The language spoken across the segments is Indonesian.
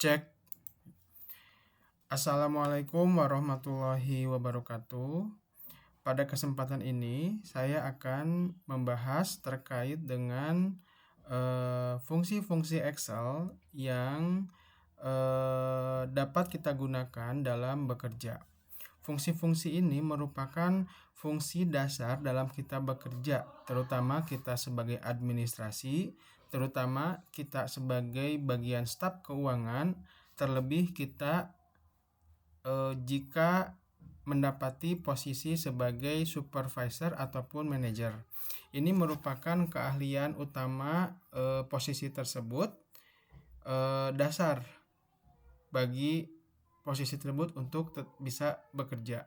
Cek. Assalamualaikum warahmatullahi wabarakatuh. Pada kesempatan ini saya akan membahas terkait dengan fungsi-fungsi Excel yang dapat kita gunakan dalam bekerja. Fungsi-fungsi ini merupakan fungsi dasar dalam kita bekerja, terutama kita sebagai administrasi, terutama kita sebagai bagian staf keuangan, terlebih kita jika mendapati posisi sebagai supervisor ataupun manajer. Ini merupakan keahlian utama posisi tersebut, dasar bagi posisi tersebut untuk bisa bekerja.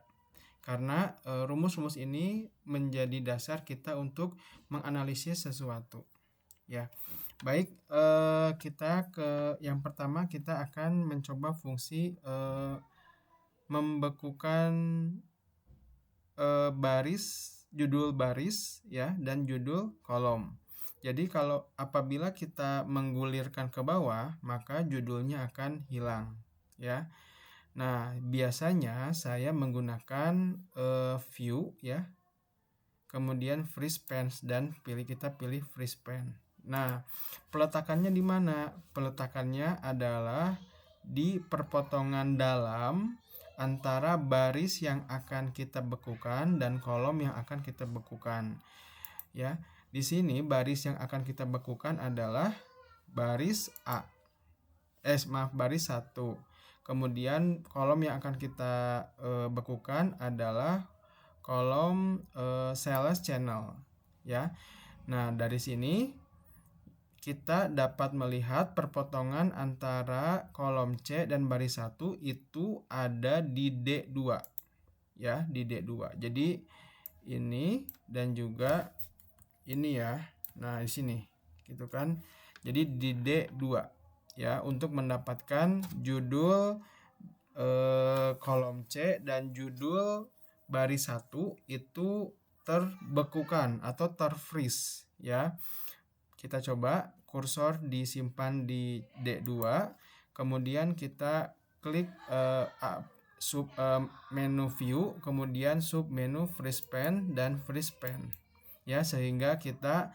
Karena rumus-rumus ini menjadi dasar kita untuk menganalisis sesuatu. Ya, baik, kita ke yang pertama kita akan mencoba fungsi membekukan judul baris ya dan judul kolom. Jadi kalau apabila kita menggulirkan ke bawah, maka judulnya akan hilang ya. Nah, biasanya saya menggunakan view ya. Kemudian free span dan kita pilih free span. Nah, peletakannya di mana? Peletakannya adalah di perpotongan dalam antara baris yang akan kita bekukan dan kolom yang akan kita bekukan. Ya, di sini baris yang akan kita bekukan adalah baris baris 1. Kemudian kolom yang akan kita bekukan adalah kolom sales channel ya. Nah, dari sini kita dapat melihat perpotongan antara kolom C dan baris 1 itu ada di D2 ya, di D2. Jadi ini dan juga ini ya. Nah, di sini gitu kan. Jadi di D2 ya, untuk mendapatkan judul kolom C dan judul baris 1 itu terbekukan atau terfreeze ya. Kita coba kursor disimpan di D2, kemudian kita klik sub menu view, kemudian sub menu free span dan free span ya, sehingga kita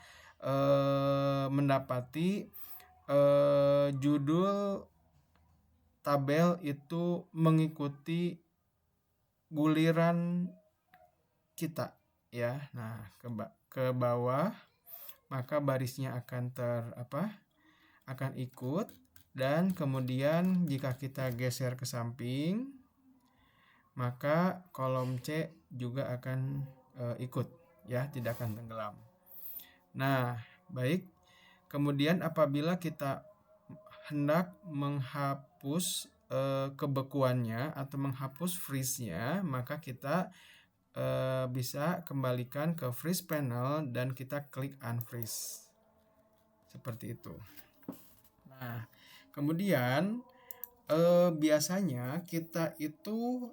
mendapati judul tabel itu mengikuti guliran kita ya. Nah, ke bawah maka barisnya akan akan ikut, dan kemudian jika kita geser ke samping maka kolom C juga akan ikut ya, tidak akan tenggelam. Nah, baik. Kemudian apabila kita hendak menghapus kebekuannya atau menghapus freeze-nya, maka kita bisa kembalikan ke freeze panel dan kita klik unfreeze seperti itu. Nah, kemudian biasanya kita itu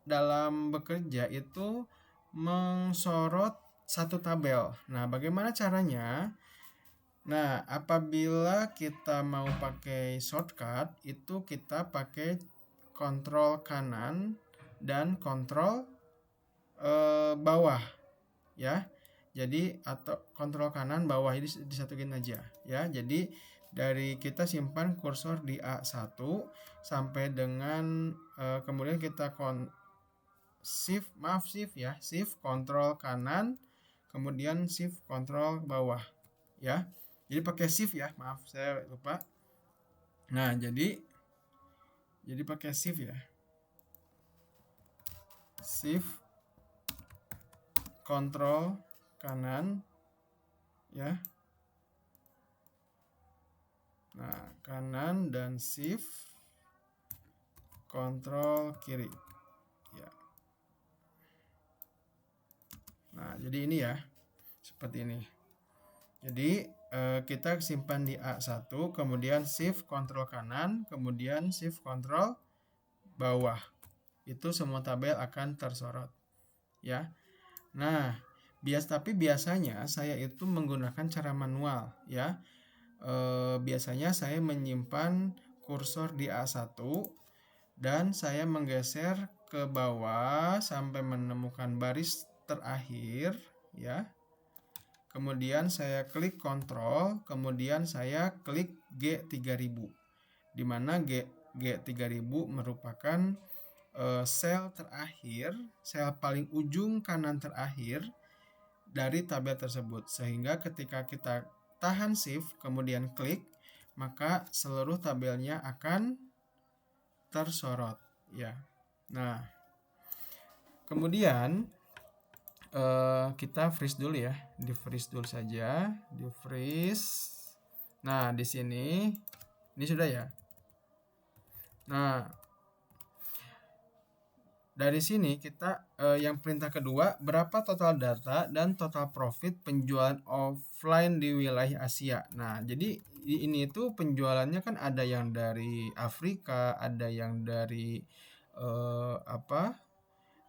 dalam bekerja itu mensorot satu tabel. Nah, bagaimana caranya? Nah, apabila kita mau pakai shortcut itu kita pakai kontrol kanan dan kontrol bawah ya. Jadi atau kontrol kanan bawah ini disatuin aja ya. Jadi dari kita simpan kursor di A1 sampai dengan kemudian kita shift kontrol kanan, kemudian shift kontrol bawah ya. Jadi pakai shift ya, maaf saya lupa. Nah, jadi pakai shift ya. Shift kontrol kanan ya. Nah, kanan dan shift kontrol kiri ya. Nah, jadi ini ya, seperti ini. Jadi kita simpan di A1, kemudian shift kontrol kanan, kemudian shift kontrol bawah. Itu semua tabel akan tersorot ya. Nah, tapi biasanya saya itu menggunakan cara manual ya. Biasanya saya menyimpan kursor di A1 dan saya menggeser ke bawah sampai menemukan baris terakhir ya. Kemudian saya klik Ctrl, kemudian saya klik G3000, di mana G3000 merupakan sel terakhir, sel paling ujung kanan terakhir dari tabel tersebut, sehingga ketika kita tahan Shift kemudian klik, maka seluruh tabelnya akan tersorot ya. Nah, kemudian kita freeze dulu ya, di freeze dulu saja, di freeze. Nah, di sini ini sudah ya. Nah, dari sini kita yang perintah kedua, berapa total data dan total profit penjualan offline di wilayah Asia. Nah, jadi ini itu penjualannya kan ada yang dari Afrika, ada yang dari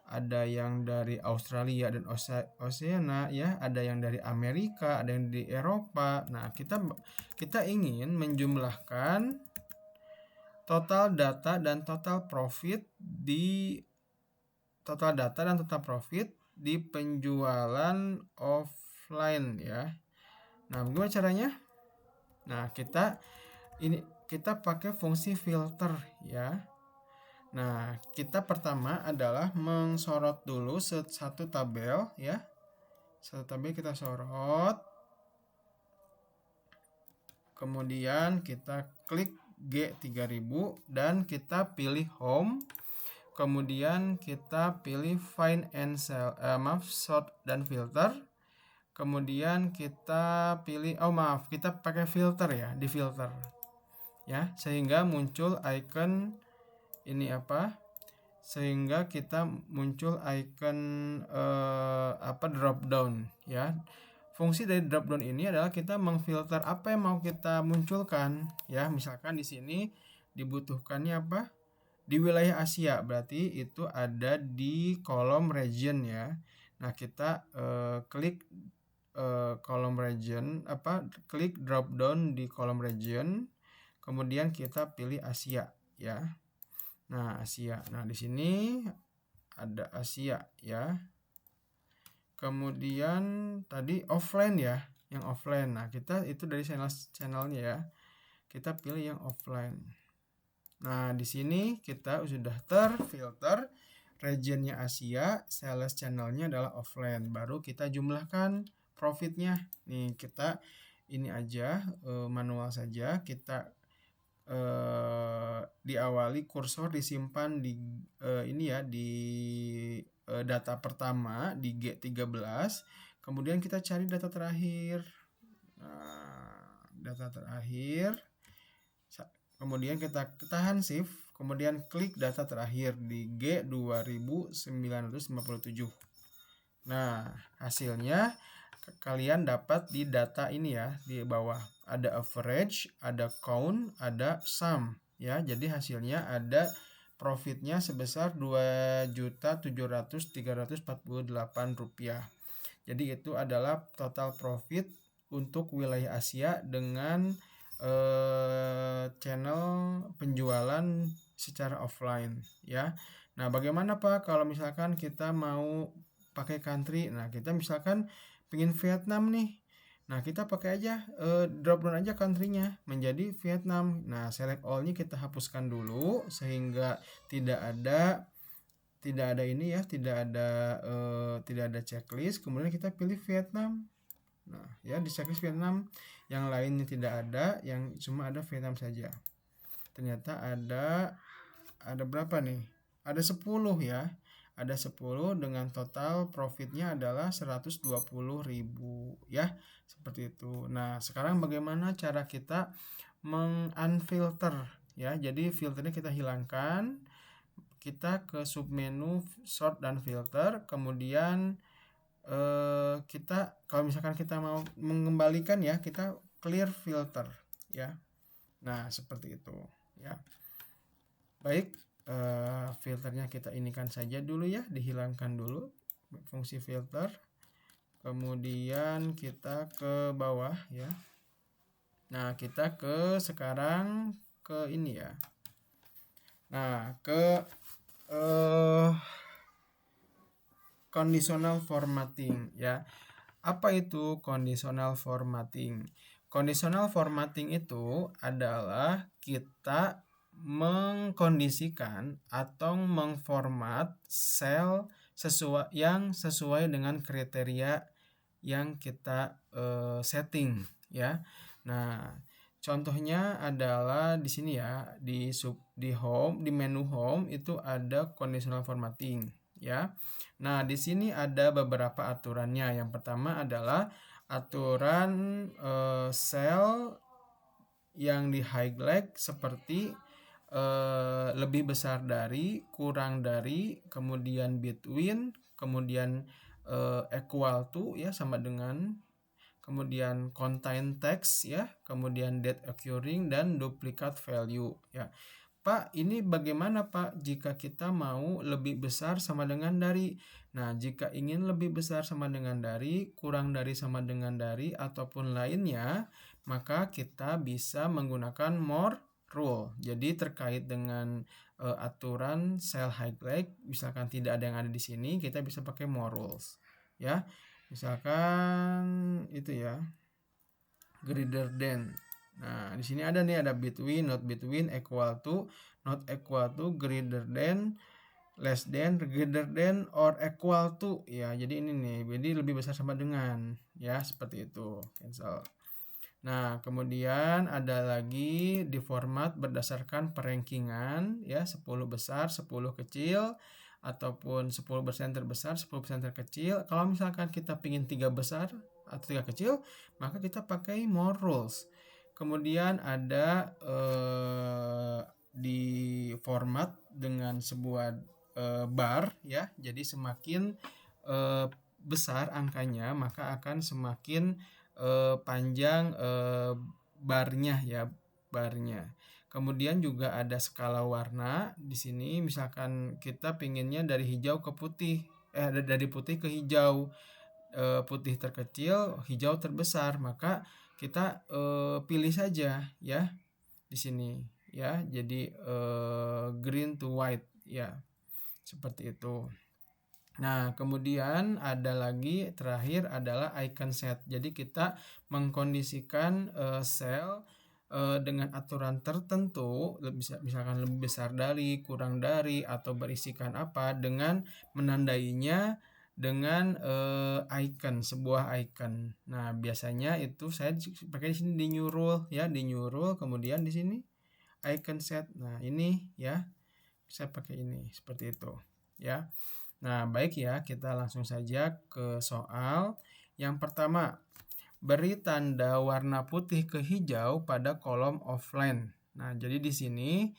ada yang dari Australia dan Oceania ya, ada yang dari Amerika, ada yang di Eropa. Nah, kita ingin menjumlahkan total data dan total profit di penjualan offline ya. Nah, bagaimana caranya? Nah, kita pakai fungsi filter ya. Nah, kita pertama adalah mensorot dulu satu tabel ya. Satu tabel kita sorot. Kemudian kita klik G3000 dan kita pilih home. Kemudian kita pilih find and sort dan filter. Kemudian kita pilih kita pakai filter ya, di filter. Ya, sehingga muncul icon ini sehingga kita muncul icon drop down ya. Fungsi dari drop down ini adalah kita mengfilter apa yang mau kita munculkan ya. Misalkan di sini dibutuhkannya apa? Di wilayah Asia, berarti itu ada di kolom region ya. Nah, kita klik kolom region, klik drop down di kolom region, kemudian kita pilih Asia ya. Nah, Asia. Nah, di sini ada Asia ya. Kemudian tadi offline ya, yang offline. Nah, kita itu dari channelnya ya. Kita pilih yang offline. Nah, di sini kita sudah terfilter regionnya Asia, sales channelnya adalah offline. Baru kita jumlahkan profitnya. Nih, kita ini aja manual saja. Kita diawali kursor disimpan di di data pertama di G13. Kemudian kita cari data terakhir. Nah, data terakhir. Kemudian kita tahan Shift, kemudian klik data terakhir di G2957. Nah, hasilnya kalian dapat di data ini ya, di bawah. Ada average, ada count, ada sum ya. Jadi hasilnya ada profitnya sebesar Rp2.700.348. Jadi itu adalah total profit untuk wilayah Asia dengan channel penjualan secara offline ya. Nah, bagaimana Pak kalau misalkan kita mau pakai country? Nah, kita misalkan pengen Vietnam nih. Nah, kita pakai aja drop down aja country-nya menjadi Vietnam. Nah, select all-nya kita hapuskan dulu sehingga tidak ada ini ya, tidak ada checklist. Kemudian kita pilih Vietnam. Nah, ya di checklist Vietnam, yang lainnya tidak ada, yang cuma ada Vietnam saja. Ternyata ada berapa nih? Ada 10 ya. Ada 10 dengan total profitnya adalah 120.000 ya. Seperti itu. Nah, sekarang bagaimana cara kita mengunfilter ya. Jadi filternya kita hilangkan. Kita ke submenu sort dan filter, kemudian kita kalau misalkan kita mau mengembalikan ya, kita clear filter ya. Nah, seperti itu ya. Baik, filternya kita inikan saja dulu ya, dihilangkan dulu fungsi filter. Kemudian kita ke bawah ya. Nah, kita sekarang ke ini ya. Nah, ke conditional formatting ya. Apa itu conditional formatting? Conditional formatting itu adalah kita mengkondisikan atau mengformat sel sesuai dengan kriteria yang kita setting ya. Nah, contohnya adalah di sini ya, di menu home itu ada conditional formatting ya. Nah, di sini ada beberapa aturannya. Yang pertama adalah aturan sel yang di highlight seperti lebih besar dari, kurang dari, kemudian between, kemudian equal to ya, sama dengan, kemudian contain text ya, kemudian date occurring, dan duplicate value ya. Pak, ini bagaimana Pak jika kita mau lebih besar sama dengan dari? Nah, jika ingin lebih besar sama dengan dari, kurang dari sama dengan dari, ataupun lainnya, maka kita bisa menggunakan more rule. Jadi terkait dengan aturan cell highlight, misalkan tidak ada yang ada di sini, kita bisa pakai more rules ya. Misalkan itu ya, greater than. Nah, di sini ada nih, ada between, not between, equal to, not equal to, greater than, less than, greater than, or equal to ya. Jadi ini nih, jadi lebih besar sama dengan ya, seperti itu. Cancel. Nah, kemudian ada lagi di format berdasarkan perankingan ya, 10 besar, 10 kecil, ataupun 10% terbesar, 10% terkecil. Kalau misalkan kita pingin 3 besar atau 3 kecil, maka kita pakai more rules. Kemudian ada di format dengan sebuah bar ya. Jadi semakin besar angkanya, maka akan semakin panjang barnya ya, barnya. Kemudian juga ada skala warna di sini. Misalkan kita pinginnya dari hijau ke putih, dari putih ke hijau, putih terkecil, hijau terbesar, maka kita pilih saja ya di sini ya. Jadi green to white ya, seperti itu. Nah, kemudian ada lagi terakhir adalah icon set. Jadi kita mengkondisikan sel dengan aturan tertentu, misalkan lebih besar dari, kurang dari, atau berisikan apa, dengan menandainya dengan icon, sebuah icon. Nah, biasanya itu saya pakai di sini di new rule ya, di new rule, kemudian di sini icon set. Nah, ini ya, saya pakai ini seperti itu ya. Nah, baik ya, kita langsung saja ke soal. Yang pertama, beri tanda warna putih ke hijau pada kolom offline. Nah, jadi di sini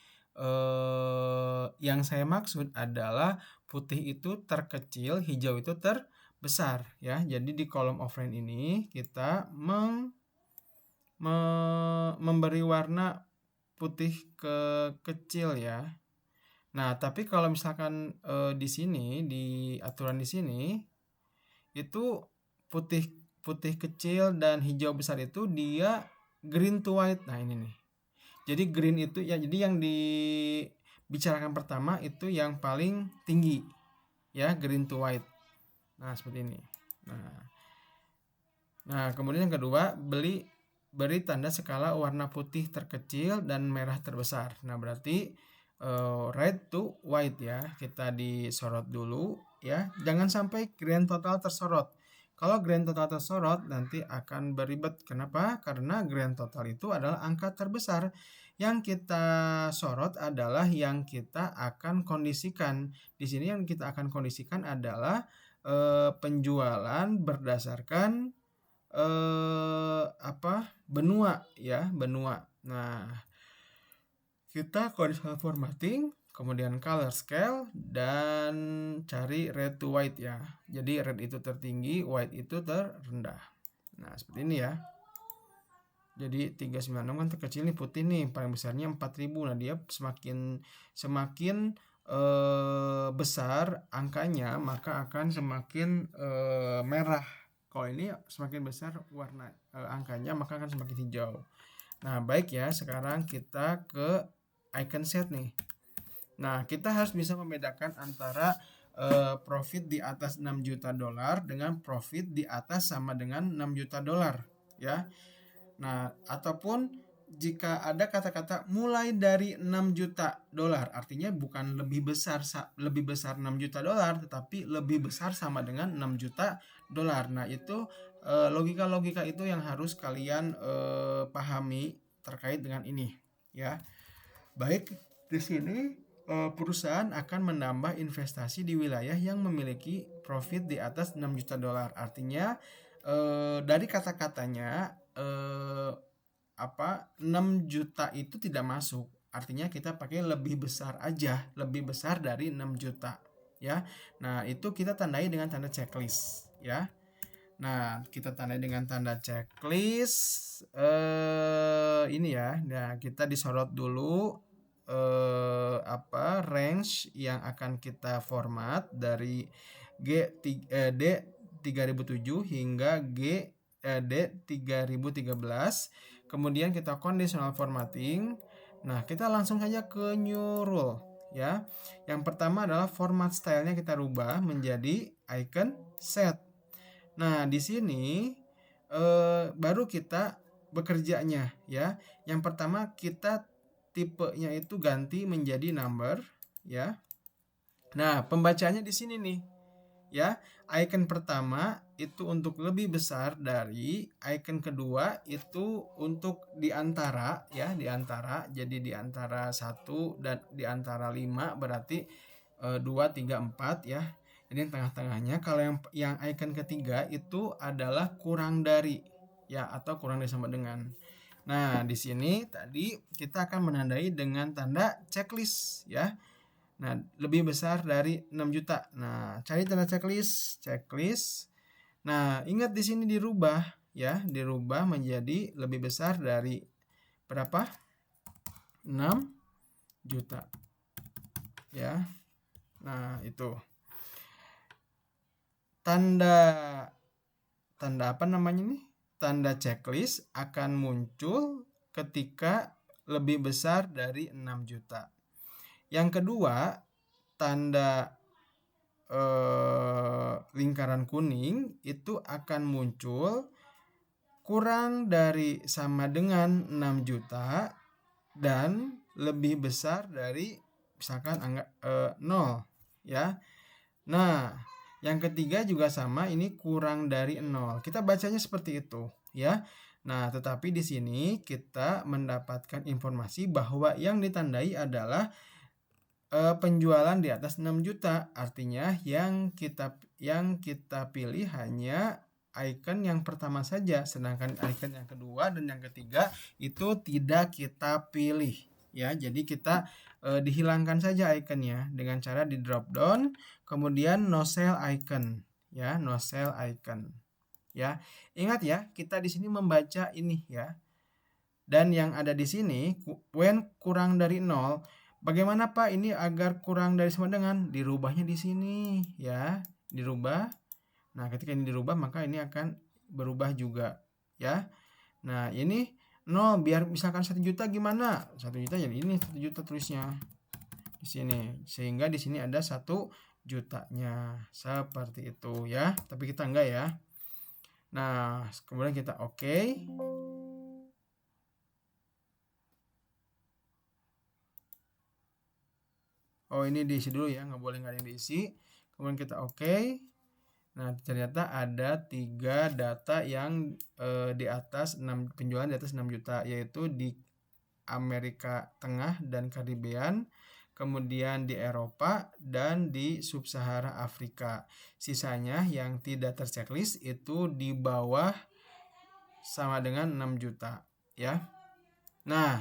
yang saya maksud adalah putih itu terkecil, hijau itu terbesar ya. Jadi di kolom offline ini kita memberi warna putih ke kecil ya. Nah, tapi kalau misalkan di sini, di aturan di sini itu putih kecil dan hijau besar itu dia green to white. Nah, ini nih. Jadi green itu ya, jadi yang dibicarakan pertama itu yang paling tinggi ya, green to white. Nah, seperti ini. Nah, kemudian yang kedua, beri tanda skala warna putih terkecil dan merah terbesar. Nah, berarti red to white ya, kita disorot dulu ya, jangan sampai grand total tersorot. Kalau grand total tersorot nanti akan beribet. Kenapa? Karena grand total itu adalah angka terbesar. Yang kita sorot adalah yang kita akan kondisikan. Di sini yang kita akan kondisikan adalah penjualan berdasarkan benua ya, benua. Nah, kita conditional formatting, kemudian color scale, dan cari red to white ya. Jadi red itu tertinggi, white itu terendah. Nah, seperti ini ya. Jadi 396 kan terkecil nih, putih nih, paling besarnya 4000. Nah, dia semakin besar angkanya, maka akan semakin merah. Kalau ini semakin besar warna angkanya, maka akan semakin hijau. Nah, baik ya, sekarang kita ke icon set nih. Nah, kita harus bisa membedakan antara profit di atas 6 juta dolar dengan profit di atas sama dengan 6 juta dolar ya. Nah, ataupun jika ada kata-kata mulai dari 6 juta dolar, artinya bukan lebih besar 6 juta dolar, tetapi lebih besar sama dengan 6 juta dolar. Nah, itu logika-logika itu yang harus kalian pahami terkait dengan ini ya. Baik, di sini perusahaan akan menambah investasi di wilayah yang memiliki profit di atas 6 juta dolar. Artinya dari kata-katanya 6 juta itu tidak masuk. Artinya kita pakai lebih besar aja, lebih besar dari 6 juta ya. Nah, itu kita tandai dengan tanda checklist ya. Nah, kita tandai dengan tanda checklist ini ya. Nah, kita disorot dulu range yang akan kita format dari D 3007 hingga D 3013. Kemudian kita conditional formatting. Nah, kita langsung saja ke new rule ya. Yang pertama adalah format stylenya kita rubah menjadi icon set. Nah, di sini baru kita bekerjanya ya. Yang pertama kita tipenya itu ganti menjadi number ya. Nah, pembacanya di sini nih ya. Icon pertama itu untuk lebih besar dari icon kedua itu untuk di antara ya, di antara. Jadi di antara 1 dan di antara 5 berarti 2 3 4 ya. Jadi yang tengah-tengahnya. Kalau yang icon ketiga itu adalah kurang dari ya, atau kurang dari sama dengan. Nah, di sini tadi kita akan menandai dengan tanda checklist ya. Nah, lebih besar dari 6 juta. Nah, cari tanda checklist. Nah, ingat di sini dirubah ya, dirubah menjadi lebih besar dari berapa? 6 juta. Ya. Nah, itu. Tanda apa namanya nih? Tanda checklist akan muncul ketika lebih besar dari 6 juta. Yang kedua, tanda lingkaran kuning itu akan muncul kurang dari sama dengan 6 juta dan lebih besar dari misalkan angka 0 ya. Nah, yang ketiga juga sama, ini kurang dari 0. Kita bacanya seperti itu ya. Nah, tetapi di sini kita mendapatkan informasi bahwa yang ditandai adalah penjualan di atas 6 juta. Artinya yang kita pilih hanya icon yang pertama saja, sedangkan icon yang kedua dan yang ketiga itu tidak kita pilih ya. Jadi kita dihilangkan saja iconnya dengan cara di drop down, kemudian no sell icon ya, no sell icon ya. Ingat ya, kita di sini membaca ini ya. Dan yang ada di sini when kurang dari 0. Bagaimana Pak ini agar kurang dari sama dengan? Dirubahnya di sini ya, dirubah. Nah, ketika ini dirubah maka ini akan berubah juga ya. Nah, ini 0, biar misalkan 1 juta gimana? 1 juta jadi ini 1 juta tulisnya di sini. Sehingga di sini ada 1 jutanya. Seperti itu ya. Tapi kita enggak ya. Nah, kemudian kita oke. Oh, ini diisi dulu ya, nggak boleh nggak ada yang diisi. Kemudian kita oke. Nah, ternyata ada 3 data yang di atas 6, penjualan di atas 6 juta, yaitu di Amerika Tengah dan Karibian, kemudian di Eropa dan di Sub-Sahara Afrika. Sisanya yang tidak terchecklist itu di bawah sama dengan 6 juta ya. Nah,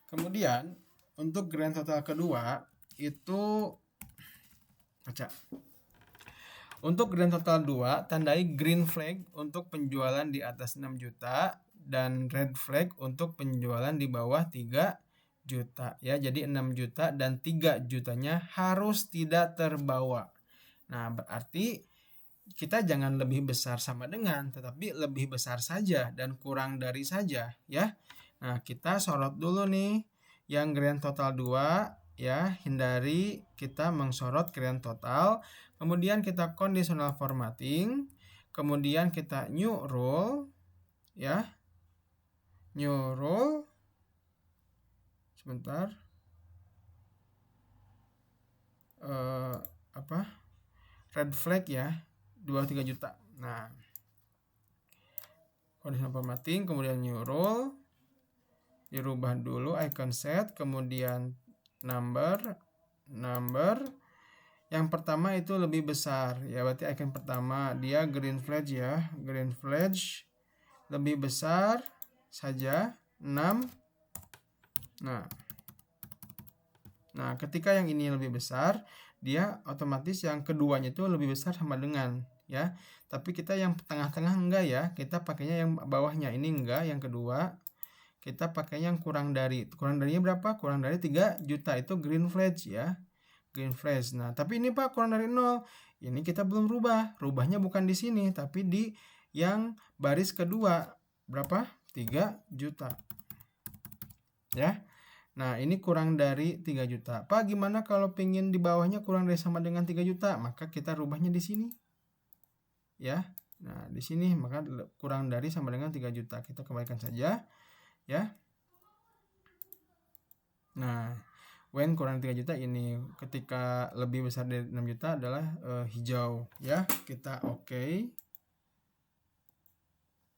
kemudian untuk grand total kedua itu baca. Untuk grand total 2, tandai green flag untuk penjualan di atas 6 juta dan red flag untuk penjualan di bawah 3 juta ya. Jadi 6 juta dan 3 jutanya harus tidak terbawa. Nah, berarti kita jangan lebih besar sama dengan, tetapi lebih besar saja dan kurang dari saja ya. Nah, kita sorot dulu nih yang grand total 2 ya, hindari kita mengsorot grand total. Kemudian kita conditional formatting, kemudian kita new rule ya. New rule sebentar. Red flag ya, 23 juta. Nah, conditional formatting, kemudian new rule, dirubah dulu icon set, kemudian number. Yang pertama itu lebih besar ya, berarti icon pertama dia green flag ya, green flag lebih besar saja 6. Nah, ketika yang ini lebih besar, dia otomatis yang keduanya itu lebih besar sama dengan ya. Tapi kita yang tengah-tengah enggak ya, kita pakainya yang bawahnya ini enggak, yang kedua kita pakainya yang kurang dari. Kurang darinya berapa? Kurang dari 3 juta, itu green flag ya. Green flag. Nah, tapi ini Pak kurang dari 0. Ini kita belum rubah. Rubahnya bukan di sini, tapi di yang baris kedua. Berapa? 3 juta. Ya. Nah, ini kurang dari 3 juta. Pak, gimana kalau pengen di bawahnya kurang dari sama dengan 3 juta? Maka kita rubahnya di sini. Ya. Nah, di sini maka kurang dari sama dengan 3 juta. Kita kembalikan saja. Ya. Nah, when kurang 3 juta ini, ketika lebih besar dari 6 juta adalah hijau ya. Kita oke.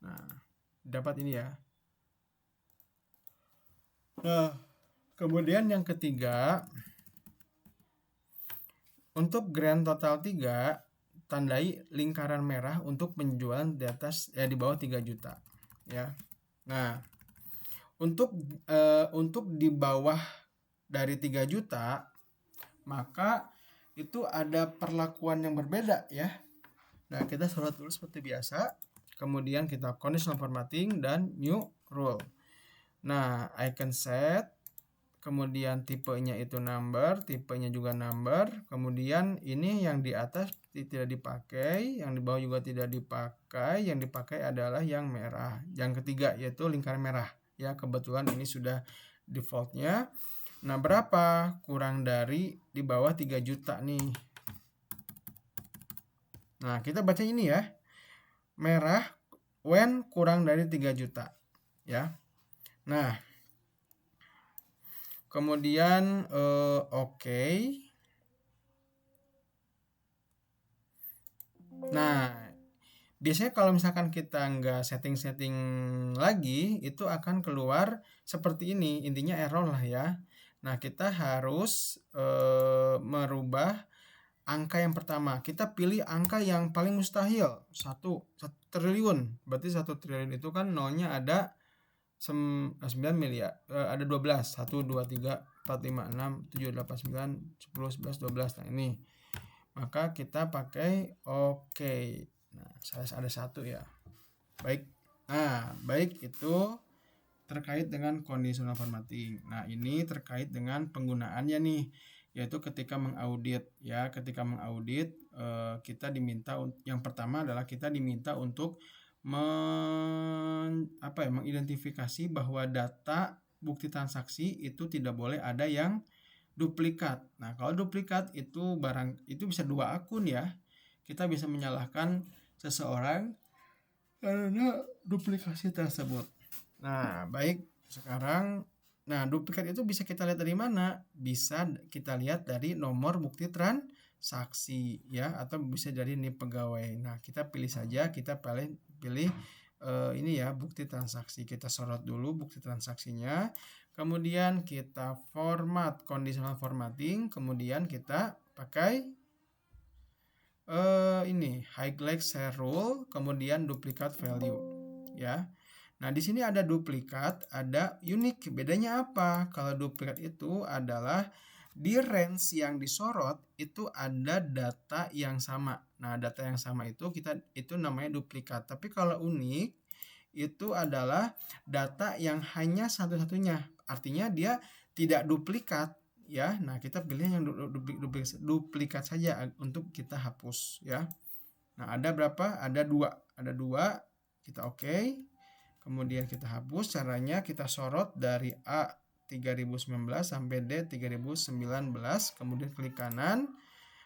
Nah, dapat ini ya. Nah, kemudian yang ketiga, untuk grand total 3, tandai lingkaran merah untuk penjualan di atas di bawah 3 juta ya. Nah, untuk di bawah dari 3 juta maka itu ada perlakuan yang berbeda ya. Nah, kita sorot dulu seperti biasa, kemudian kita conditional formatting dan new rule. Nah, icon set, kemudian tipenya itu number, tipenya juga number, kemudian ini yang di atas tidak dipakai, yang di bawah juga tidak dipakai, yang dipakai adalah yang merah. Yang ketiga yaitu lingkaran merah ya, kebetulan ini sudah defaultnya. Nah, berapa? Kurang dari di bawah 3 juta nih. Nah, kita baca ini ya. Merah when kurang dari 3 juta ya. Nah, kemudian oke. Nah, biasanya kalau misalkan kita nggak setting-setting lagi, itu akan keluar seperti ini. Intinya error lah ya. Nah, kita harus merubah angka yang pertama. Kita pilih angka yang paling mustahil. 1 triliun. Berarti 1 triliun itu kan nolnya ada 9 miliar. Ada 12. 1, 2, 3, 4, 5, 6, 7, 8, 9, 10, 11, 12. Nah, ini. Maka kita pakai oke. Nah, ada 1 ya. Baik. Nah, baik itu terkait dengan conditional formatting. Nah, ini terkait dengan penggunaannya nih, yaitu ketika mengaudit ya. Ketika mengaudit kita diminta, yang pertama adalah kita diminta untuk mengidentifikasi bahwa data bukti transaksi itu tidak boleh ada yang duplikat. Nah, kalau duplikat itu bisa 2 akun ya. Kita bisa menyalahkan seseorang karena duplikasi tersebut. Nah, baik, sekarang duplikat itu bisa kita lihat dari mana? Bisa kita lihat dari nomor bukti transaksi ya, atau bisa dari NIP pegawai. Nah, kita pilih saja, kita pilih ini ya, bukti transaksi. Kita sorot dulu bukti transaksinya. Kemudian kita format, conditional formatting, kemudian kita pakai ini highlight share rule, kemudian duplicate value ya. Nah, di sini ada duplikat, ada unique. Bedanya apa? Kalau duplikat itu adalah di range yang disorot itu ada data yang sama. Nah, data yang sama itu namanya duplikat. Tapi kalau unik itu adalah data yang hanya satu-satunya. Artinya dia tidak duplikat ya. Nah, kita pilih yang duplikat saja untuk kita hapus ya. Nah, ada berapa? Ada 2. Kita oke. Kemudian kita hapus. Caranya kita sorot dari A 3019 sampai D 3019, kemudian klik kanan,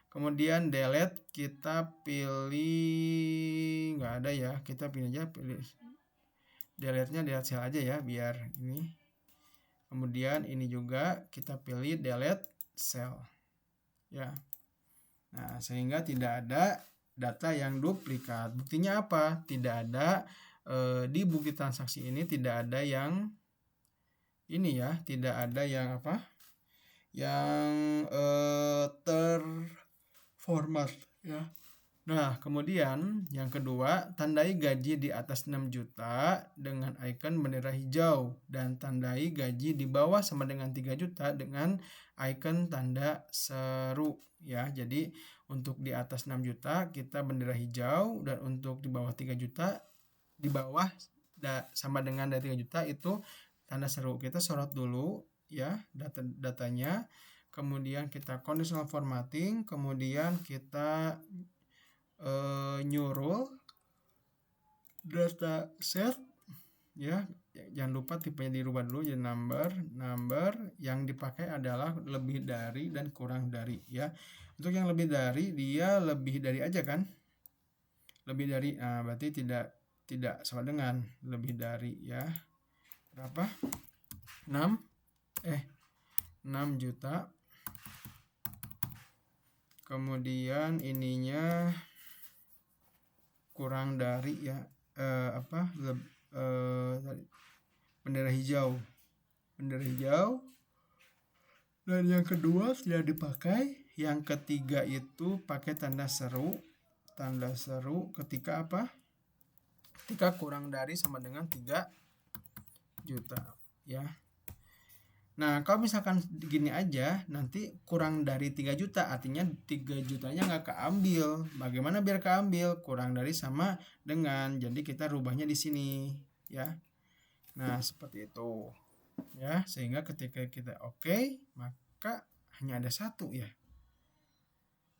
kemudian delete, kita pilih nggak ada ya, kita pilih aja, pilih delete-nya delete cell aja ya biar ini. Kemudian ini juga kita pilih delete cell ya. Nah, sehingga tidak ada data yang duplikat. Buktinya apa? Tidak ada di bukti transaksi ini tidak ada yang ini ya, tidak ada yang apa? Yang terformat ya. Nah, kemudian yang kedua, tandai gaji di atas 6 juta dengan icon bendera hijau dan tandai gaji di bawah sama dengan 3 juta dengan icon tanda seru ya. Jadi untuk di atas 6 juta kita bendera hijau, dan untuk di bawah 3 juta di bawah sama dengan dari 3 juta itu tanda seru. Kita sorot dulu ya datanya, kemudian kita conditional formatting, kemudian kita nyuruh data set ya, jangan lupa tipenya dirubah dulu jadi number yang dipakai adalah lebih dari dan kurang dari ya. Untuk yang lebih dari, dia lebih dari aja kan, lebih dari, nah berarti tidak sama dengan lebih dari ya. Berapa? 6 juta. Kemudian ininya kurang dari ya, bendera hijau. Dan yang kedua sudah dipakai. Yang ketiga itu pakai tanda seru ketika apa? Ketika kurang dari sama dengan 3 juta ya. Nah, kalau misalkan gini aja, nanti kurang dari 3 juta, artinya 3 jutanya nggak keambil. Bagaimana biar keambil? Kurang dari sama dengan, jadi kita rubahnya di sini ya. Nah, seperti itu ya, sehingga ketika kita oke, maka hanya ada satu ya.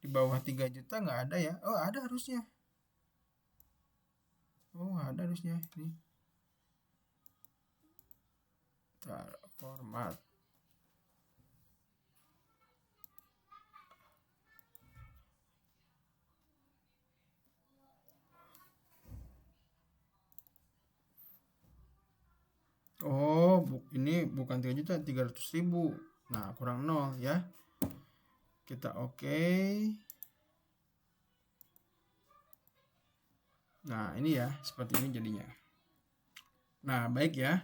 Di bawah 3 juta nggak ada ya. Oh, ada harusnya. Nih. Format. Oh, ini bukan 3 juta, 300.000. Nah, kurang 0 ya. Kita oke. Nah, ini ya, seperti ini jadinya. Nah, baik ya.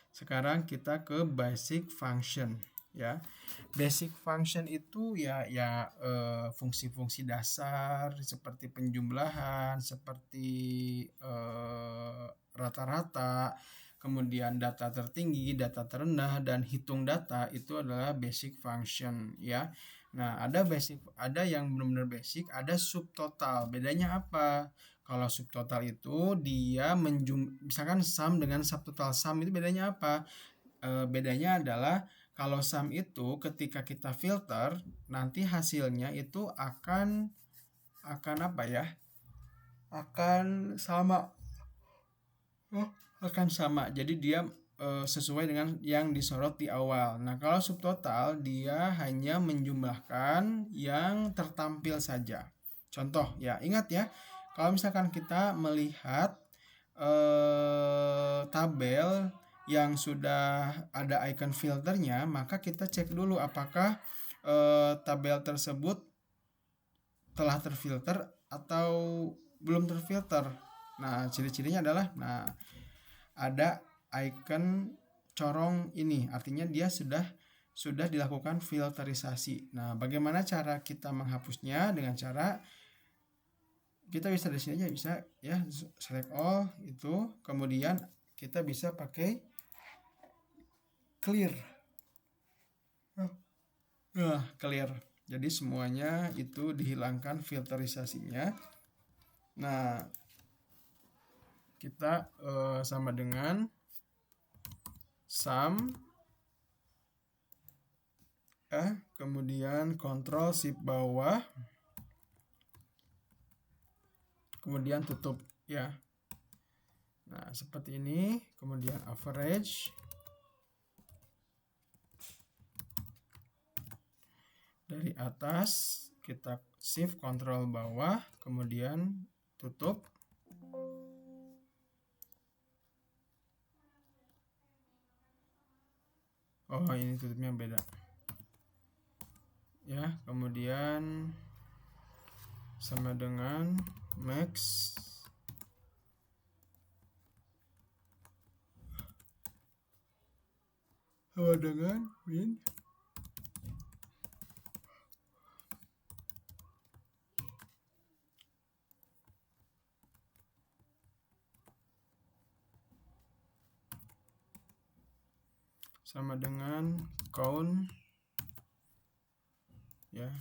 Sekarang kita ke basic function ya. Basic function itu ya fungsi-fungsi dasar seperti penjumlahan, seperti rata-rata, kemudian data tertinggi, data terendah, dan hitung data, itu adalah basic function ya. Nah, ada yang benar-benar basic, ada subtotal. Bedanya apa? Kalau subtotal itu dia misalkan sum dengan subtotal. Sum itu bedanya apa? Bedanya adalah kalau sum itu ketika kita filter, nanti hasilnya itu akan apa ya? Akan sama. Akan sama. Jadi dia sesuai dengan yang disorot di awal. Nah, kalau subtotal dia hanya menjumlahkan yang tertampil saja. Contoh ya, ingat ya. Kalau misalkan kita melihat tabel yang sudah ada icon filternya, maka kita cek dulu apakah tabel tersebut telah terfilter atau belum terfilter. Nah, ciri-cirinya adalah ada icon corong ini, artinya dia sudah dilakukan filterisasi. Nah, bagaimana cara kita menghapusnya? Dengan cara kita bisa di sini aja, bisa ya, select all itu, kemudian kita bisa pakai clear. Clear. Jadi semuanya itu dihilangkan filterisasinya. Nah, kita sama dengan sum kemudian Ctrl Shift bawah, kemudian tutup ya. Nah, seperti ini kemudian average, dari atas kita shift kontrol bawah, kemudian tutup. Oh, ini tutupnya beda ya. Kemudian sama dengan max sama dengan min. Sama dengan count ya.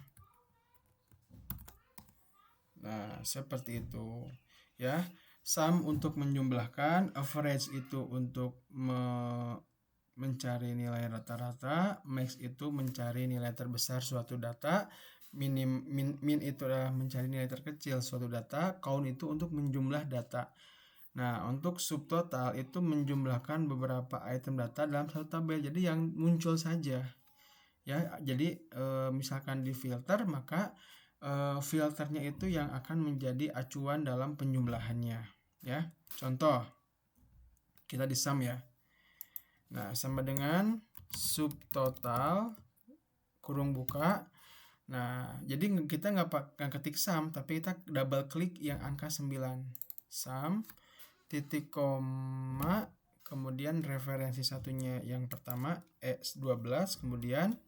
Nah, seperti itu ya. Sum untuk menjumlahkan, average itu untuk mencari nilai rata-rata, max itu mencari nilai terbesar suatu data, min itu adalah mencari nilai terkecil suatu data, count itu untuk menjumlah data. Nah, untuk subtotal itu menjumlahkan beberapa item data dalam satu tabel. Jadi yang muncul saja. Ya, jadi misalkan di filter, maka filternya itu yang akan menjadi acuan dalam penjumlahannya, ya. Contoh, kita di sum ya. Nah, sama dengan subtotal kurung buka. Nah, jadi kita nggak ketik sum, tapi kita double klik yang angka 9. Sum titik koma, kemudian referensi satunya yang pertama X12, kemudian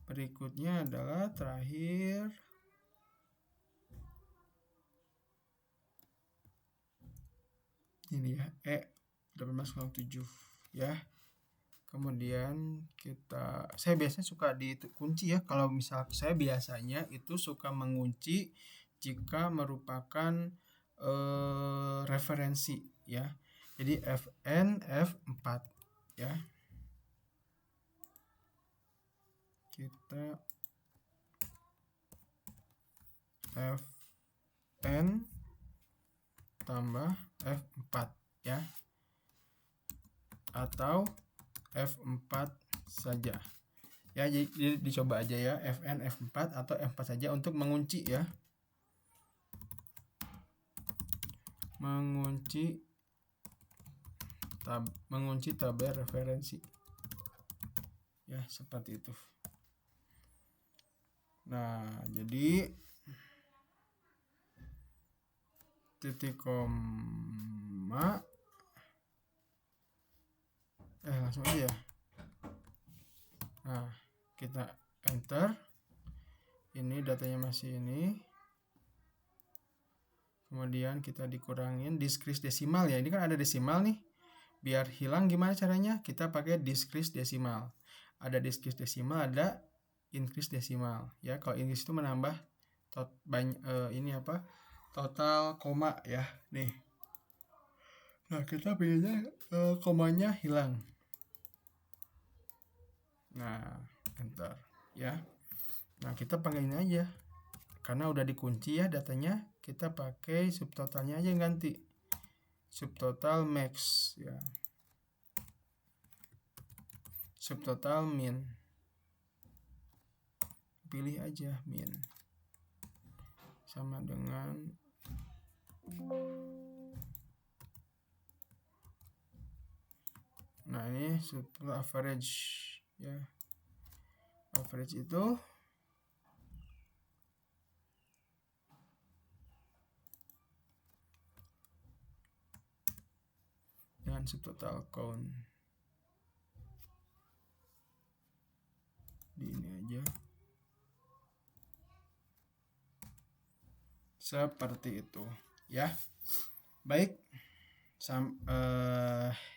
berikutnya adalah terakhir ini ya, E1807 ya. Kemudian saya biasanya suka dikunci ya. Kalau misal saya biasanya itu suka mengunci jika merupakan referensi ya. Jadi Fn F4 ya. Kita Fn tambah F4 ya. Atau F4 saja. Ya, jadi dicoba aja ya, Fn F4 atau F4 saja untuk mengunci ya. Mengunci tabel referensi. Ya, seperti itu. Nah, jadi titik koma langsung aja ya. Nah, kita enter. Ini datanya masih ini. Kemudian kita dikurangin decrease desimal ya. Ini kan ada desimal nih. Biar hilang gimana caranya? Kita pakai decrease desimal. Ada decrease desimal, ada increase desimal ya. Kalau increase itu menambah total koma ya nih. Nah, kita pilihnya komanya hilang. Nah, enter ya. Nah, kita pakai ini aja. Karena udah dikunci ya datanya, kita pakai subtotalnya aja yang ganti. Subtotal max ya. Subtotal min. Pilih aja min. Sama dengan nah, ini subtotal average ya. Average itu dengan subtotal count. Di ini aja. Seperti itu ya. Baik.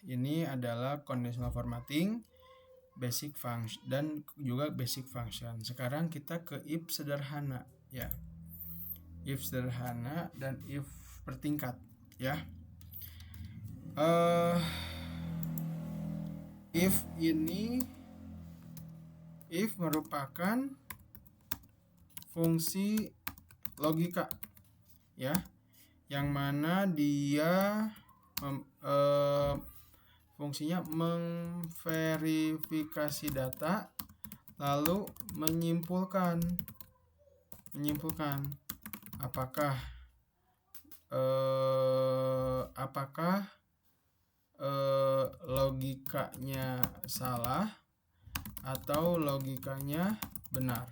Ini adalah conditional formatting, basic function dan juga basic function. Sekarang kita ke if sederhana ya. If sederhana dan if bertingkat ya. If merupakan fungsi logika ya, yang mana dia Fungsinya memverifikasi data lalu menyimpulkan apakah logikanya salah atau logikanya benar,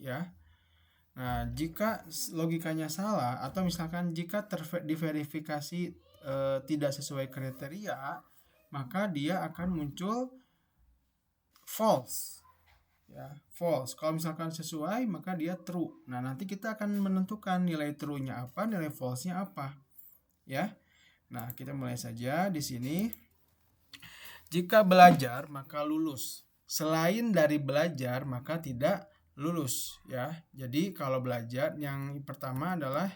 ya. Nah, jika logikanya salah atau misalkan jika diverifikasi tidak sesuai kriteria, maka dia akan muncul false, ya, false. Kalau misalkan sesuai, maka dia true. Nah, nanti kita akan menentukan nilai true-nya apa, nilai false-nya apa, ya. Nah, kita mulai saja di sini. Jika belajar maka lulus. Selain dari belajar maka tidak lulus, ya. Jadi kalau belajar yang pertama adalah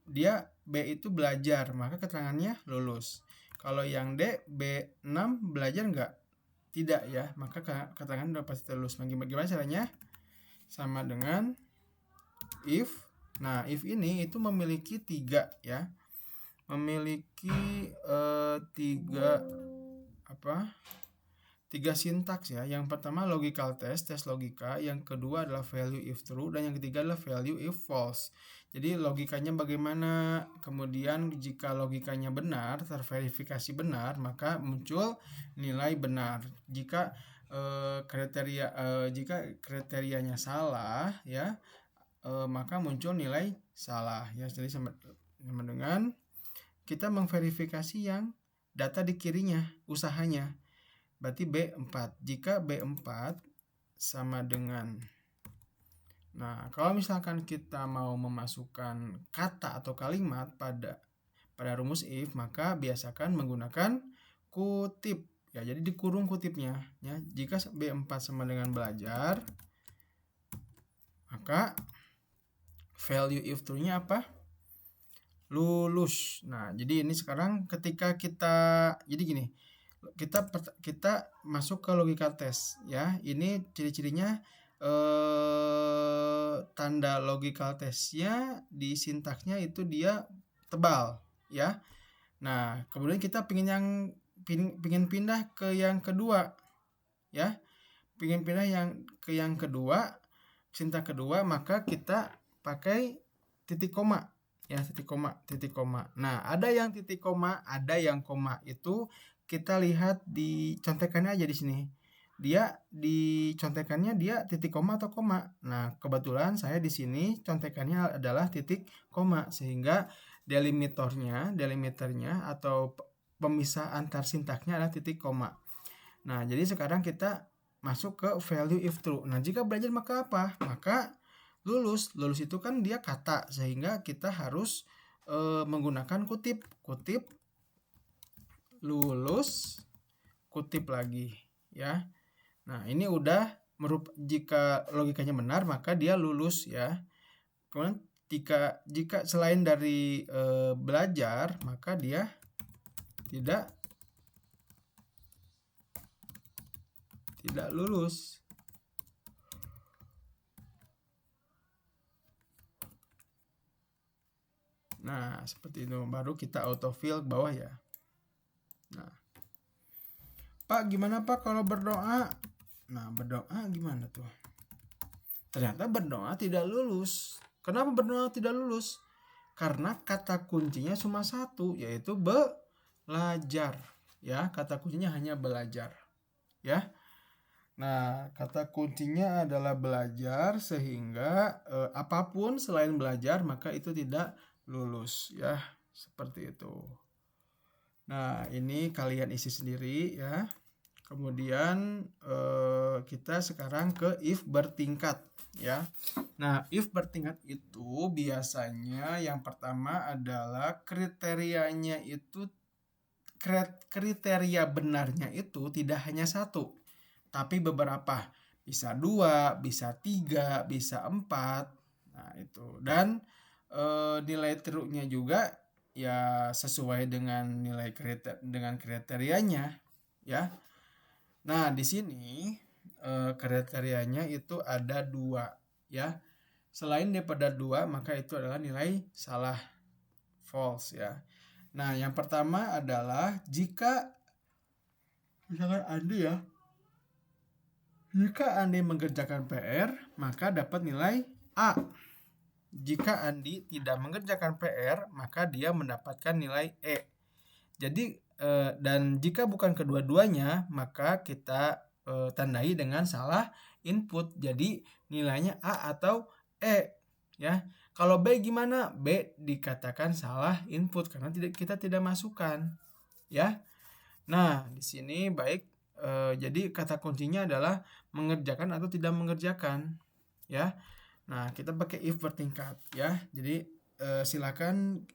dia B itu belajar, maka keterangannya lulus. Kalau yang D B6 belajar enggak? Tidak, ya, maka keterangan udah pasti lulus. Bagaimana caranya? Sama dengan if. Nah, if ini itu memiliki 3, ya. Memiliki 3 sintaks, ya. Yang pertama logical test, tes logika. Yang kedua adalah value if true, dan yang ketiga adalah value if false. Jadi logikanya bagaimana? Kemudian jika logikanya benar, terverifikasi benar, maka muncul nilai benar. Jika kriterianya salah, ya, maka muncul nilai salah, ya. Jadi sama dengan kita memverifikasi yang data di kirinya, usahanya. Berarti B4. Jika B4 sama dengan, nah, kalau misalkan kita mau memasukkan kata atau kalimat pada rumus if, maka biasakan menggunakan kutip, ya. Jadi dikurung kutipnya, ya. Jika B4 sama dengan belajar, maka value if true-nya apa? Lulus. Nah, jadi ini sekarang ketika jadi gini, kita masuk ke logical test, ya. Ini ciri-cirinya tanda logical testnya di sintaksnya itu dia tebal, ya. Nah, kemudian kita pingin pindah ke yang kedua, ya. Pingin pindah ke yang kedua, sintaks kedua, maka kita pakai titik koma, ya, titik koma. Nah, ada yang titik koma, ada yang koma. Itu kita lihat di contekannya aja di sini. Dia di contekannya dia titik koma atau koma. Nah, kebetulan saya di sini contekannya adalah titik koma, sehingga delimiternya atau pemisah antar sintaksnya adalah titik koma. Nah, jadi sekarang kita masuk ke value if true. Nah, jika belajar maka apa? Maka lulus itu kan dia kata, sehingga kita harus menggunakan kutip lulus, kutip lagi, ya. Nah, ini udah jika logikanya benar maka dia lulus, ya. Kemudian jika selain dari belajar maka dia tidak lulus. Nah, seperti itu. Baru kita autofill bawah, ya. Nah, Pak, gimana Pak kalau berdoa? Nah, berdoa gimana tuh? Ternyata berdoa tidak lulus. Kenapa berdoa tidak lulus? Karena kata kuncinya cuma satu, yaitu belajar, ya. Kata kuncinya hanya belajar, ya. Nah, kata kuncinya adalah belajar, sehingga apapun selain belajar maka itu tidak lulus, ya. Seperti itu. Nah, ini kalian isi sendiri, ya. Kemudian kita sekarang ke if bertingkat, ya. Nah, if bertingkat itu biasanya yang pertama adalah kriterianya itu, kriteria benarnya itu tidak hanya satu, tapi beberapa. Bisa 2, bisa 3, bisa 4. Nah, itu. Dan nilai true-nya juga, ya, sesuai dengan nilai kriterianya, ya. Nah, di sini kriterianya itu ada 2, ya. Selain daripada 2, maka itu adalah nilai salah, false, ya. Nah, yang pertama adalah jika Misalkan Andi ya. Jika Andi mengerjakan PR, maka dapat nilai A. Jika Andi tidak mengerjakan PR, maka dia mendapatkan nilai E. Jadi dan jika bukan kedua-duanya, maka kita tandai dengan salah input. Jadi nilainya A atau E, ya. Kalau B gimana? B dikatakan salah input karena kita tidak masukkan, ya. Nah, di sini baik. Jadi kata kuncinya adalah mengerjakan atau tidak mengerjakan, ya. Nah, kita pakai if bertingkat, ya. Jadi silakan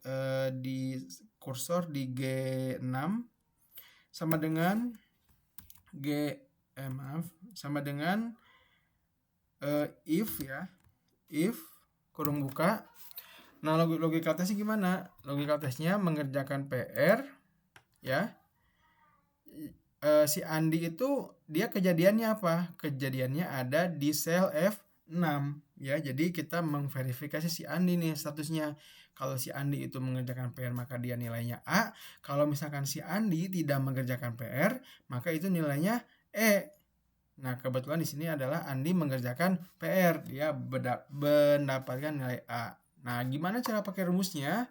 di kursor di G6 sama dengan sama dengan if, ya. If kurung buka. Nah, logika tesnya gimana? Logika tesnya mengerjakan PR, ya. Si Andi itu dia kejadiannya apa? Kejadiannya ada di sel F6, ya. Jadi kita memverifikasi si Andi nih statusnya. Kalau si Andi itu mengerjakan PR maka dia nilainya A. Kalau misalkan si Andi tidak mengerjakan PR maka itu nilainya E. Nah, kebetulan di sini adalah Andi mengerjakan PR, dia mendapatkan nilai A. Nah, gimana cara pakai rumusnya?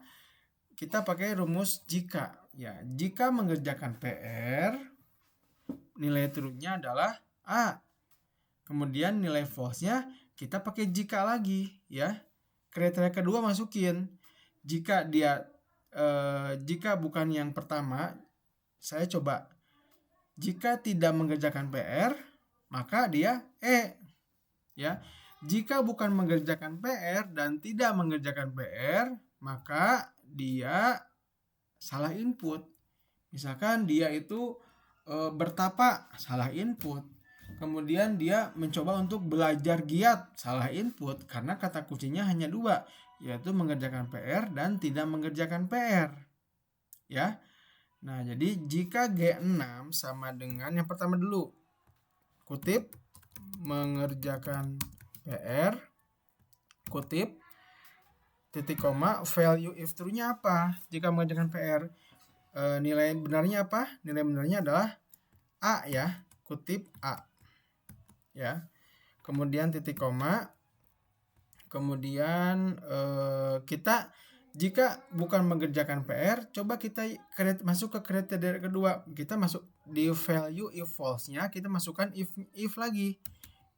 Kita pakai rumus jika, ya. Jika mengerjakan PR nilai truth-nya adalah A. Kemudian nilai false-nya kita pakai jika lagi, ya. Kriteria kedua masukin. Jika bukan yang pertama, saya coba. Jika tidak mengerjakan PR, maka dia E, ya. Jika bukan mengerjakan PR dan tidak mengerjakan PR, maka dia salah input. Misalkan dia itu bertapa, salah input. Kemudian dia mencoba untuk belajar giat, salah input, karena kata kuncinya hanya dua, yaitu mengerjakan PR dan tidak mengerjakan PR, ya. Nah, jadi jika G6 sama dengan yang pertama dulu, kutip mengerjakan PR, kutip titik koma, value if true-nya apa? Jika mengerjakan PR, nilai benarnya apa? Nilai benarnya adalah A, ya. Kutip A, ya. Kemudian titik koma. Kemudian kita jika bukan mengerjakan PR, coba kita masuk ke kriteria kedua. Kita masuk di value if false-nya, kita masukkan if lagi.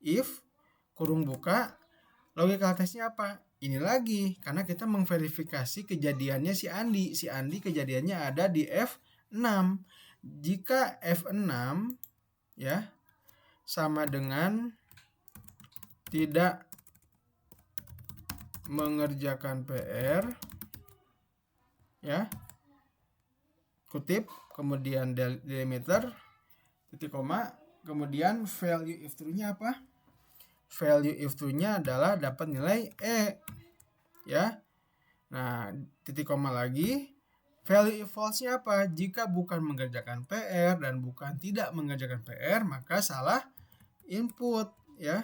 If kurung buka, logika tesnya apa? Ini lagi, karena kita memverifikasi kejadiannya si Andi. Si Andi kejadiannya ada di F6. Jika F6, ya, sama dengan tidak mengerjakan PR, ya, kutip, kemudian delimiter, titik koma, kemudian value if true-nya apa? Value if true-nya adalah dapat nilai E, ya. Nah, titik koma lagi. Value if false-nya apa? Jika bukan mengerjakan PR dan bukan tidak mengerjakan PR, maka salah input, ya.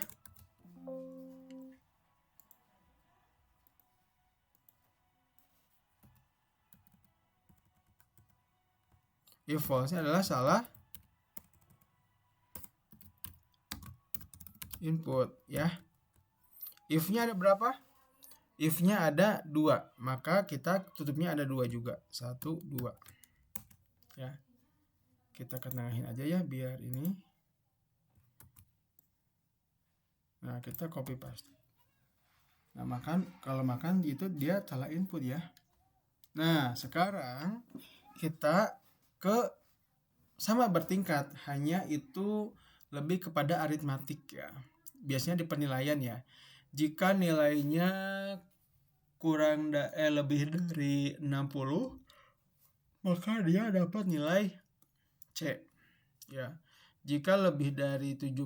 If false-nya adalah salah input, ya. If-nya ada berapa? If-nya ada 2, maka kita tutupnya ada 2 juga. 1, 2, ya. Kita ketengahin aja ya biar ini. Nah, kita copy paste. Nah, kalau makan itu dia salah input, ya. Nah, sekarang kita ke sama bertingkat, hanya itu lebih kepada aritmatik, ya. Biasanya di penilaian, ya. Jika nilainya lebih dari 60, maka dia dapat nilai C, ya. Jika lebih dari 70,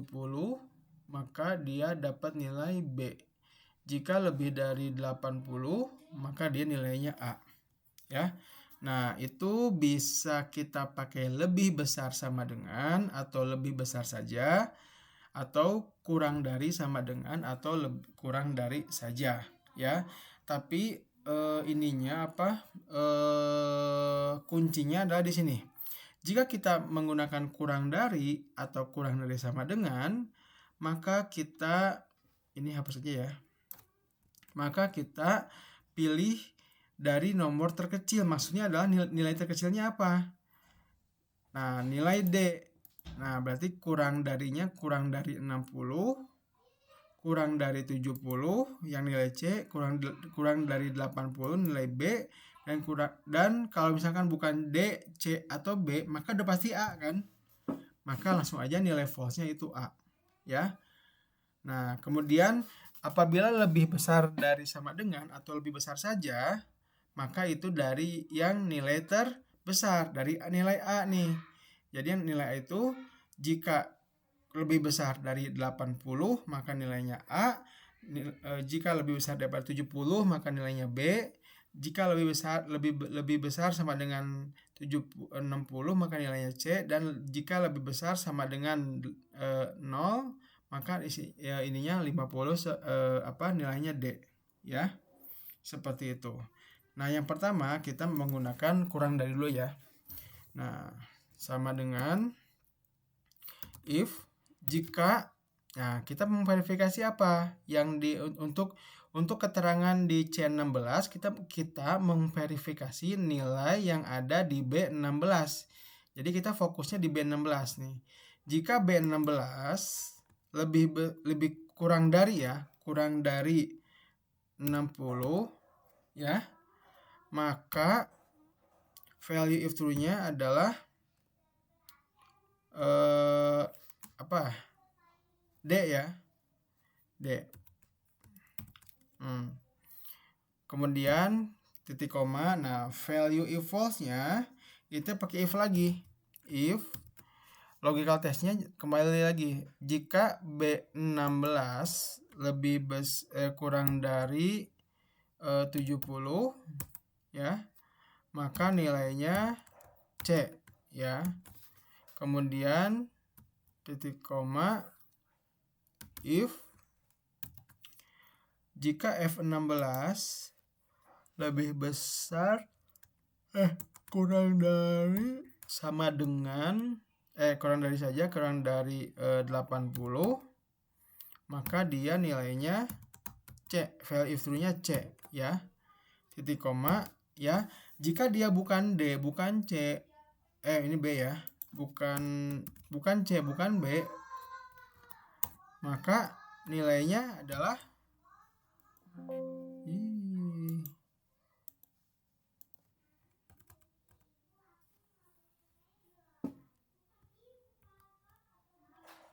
maka dia dapat nilai B. Jika lebih dari 80, maka dia nilainya A, ya. Nah, itu bisa kita pakai lebih besar sama dengan atau lebih besar saja, atau kurang dari sama dengan atau kurang dari saja, ya. Tapi kuncinya adalah di sini. Jika kita menggunakan kurang dari atau kurang dari sama dengan, maka kita, ini hapus saja ya, maka kita pilih dari nomor terkecil. Maksudnya adalah nilai terkecilnya apa? Nah, nilai D. Nah, berarti kurang darinya kurang dari 60, kurang dari 70 yang nilai C, kurang dari 80 nilai B, dan kalau misalkan bukan D, C atau B, maka udah pasti A kan? Maka langsung aja nilai false-nya itu A, ya. Nah, kemudian apabila lebih besar dari sama dengan atau lebih besar saja, maka itu dari yang nilai terbesar, dari nilai A nih. Jadi yang nilai A itu jika lebih besar dari 80 maka nilainya A, jika lebih besar daripada 70 maka nilainya B, jika lebih besar sama dengan 60 maka nilainya C, dan jika lebih besar sama dengan 0 maka ininya 50 nilainya D, ya. Seperti itu. Nah, yang pertama kita menggunakan kurang dari dulu ya. Nah, sama dengan if jika, nah kita memverifikasi apa yang untuk keterangan di C16 kita memverifikasi nilai yang ada di B16. Jadi kita fokusnya di B16 nih. Jika B16 lebih kurang dari 60 ya, maka value if true-nya adalah D ya, D. Kemudian titik koma. Nah, value if false-nya itu pakai if lagi. If logical test-nya kembali lagi. Jika B16 kurang dari 70 ya, maka nilainya C ya. Kemudian titik koma if jika F16 lebih besar kurang dari 80 maka dia nilainya C, value if true-nya C ya. Titik koma ya. Jika dia bukan D, bukan C, ini B ya, bukan C, bukan B, maka nilainya adalah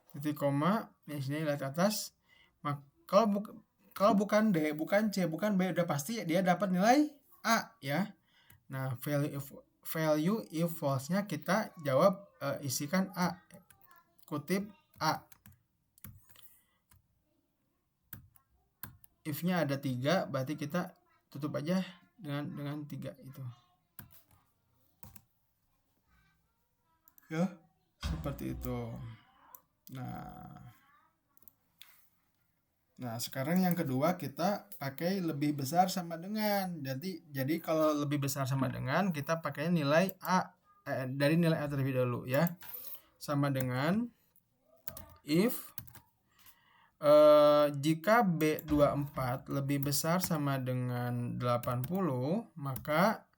titik koma. Di sini lihat atas. Kalau bukan D, bukan C, bukan B, udah pasti dia dapat nilai A ya. Nah, value if false-nya kita jawab, isikan A, kutip A. If-nya ada 3, berarti kita tutup aja dengan 3 itu. Ya, seperti itu. Nah, sekarang yang kedua kita pakai lebih besar sama dengan. Jadi kalau lebih besar sama dengan kita pakai nilai A, dari nilai A terlebih dahulu ya. Sama dengan if jika B24 lebih besar sama dengan 80 maka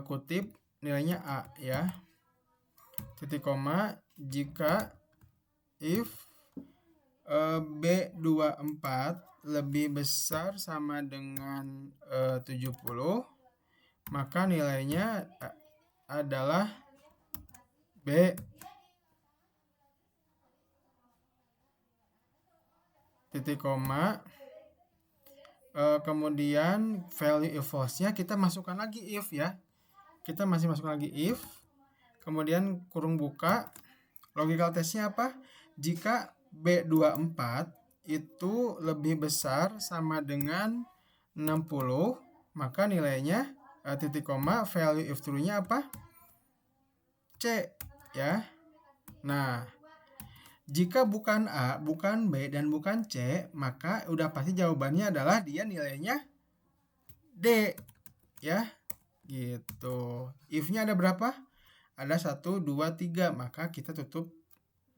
kutip nilainya A ya. Titik koma jika if B24 lebih besar sama dengan 70 maka nilainya adalah B. Titik koma. Kemudian value if false-nya kita masukkan lagi if ya. Kita masih masukkan lagi if. Kemudian kurung buka. Logical test-nya apa? Jika B24 itu lebih besar sama dengan 60 maka nilainya titik koma value if true-nya apa? C ya. Nah, jika bukan A, bukan B, dan bukan C, maka udah pasti jawabannya adalah dia nilainya D ya. Gitu. If-nya ada berapa? ada 1, 2, 3, maka kita tutup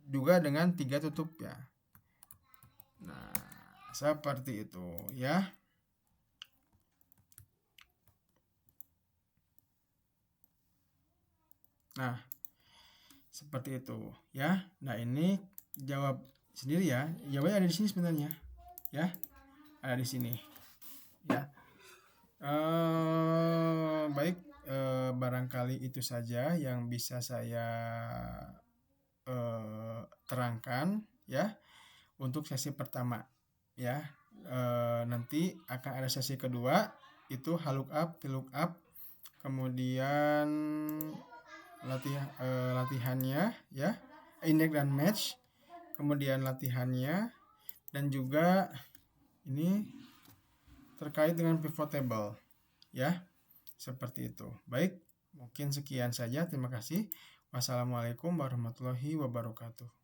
juga dengan 3 tutup ya. Nah, seperti itu ya. Nah, seperti itu ya. Nah, ini jawab sendiri ya. Jawabannya ada di sini sebenarnya ya. Ada di sini ya. Baik, barangkali itu saja yang bisa saya terangkan ya untuk sesi pertama ya. Nanti akan ada sesi kedua, itu lookup, VLOOKUP, kemudian latihannya ya, index dan match, kemudian latihannya, dan juga ini terkait dengan pivot table ya, seperti itu. Baik, mungkin sekian saja, terima kasih. Wassalamualaikum warahmatullahi wabarakatuh.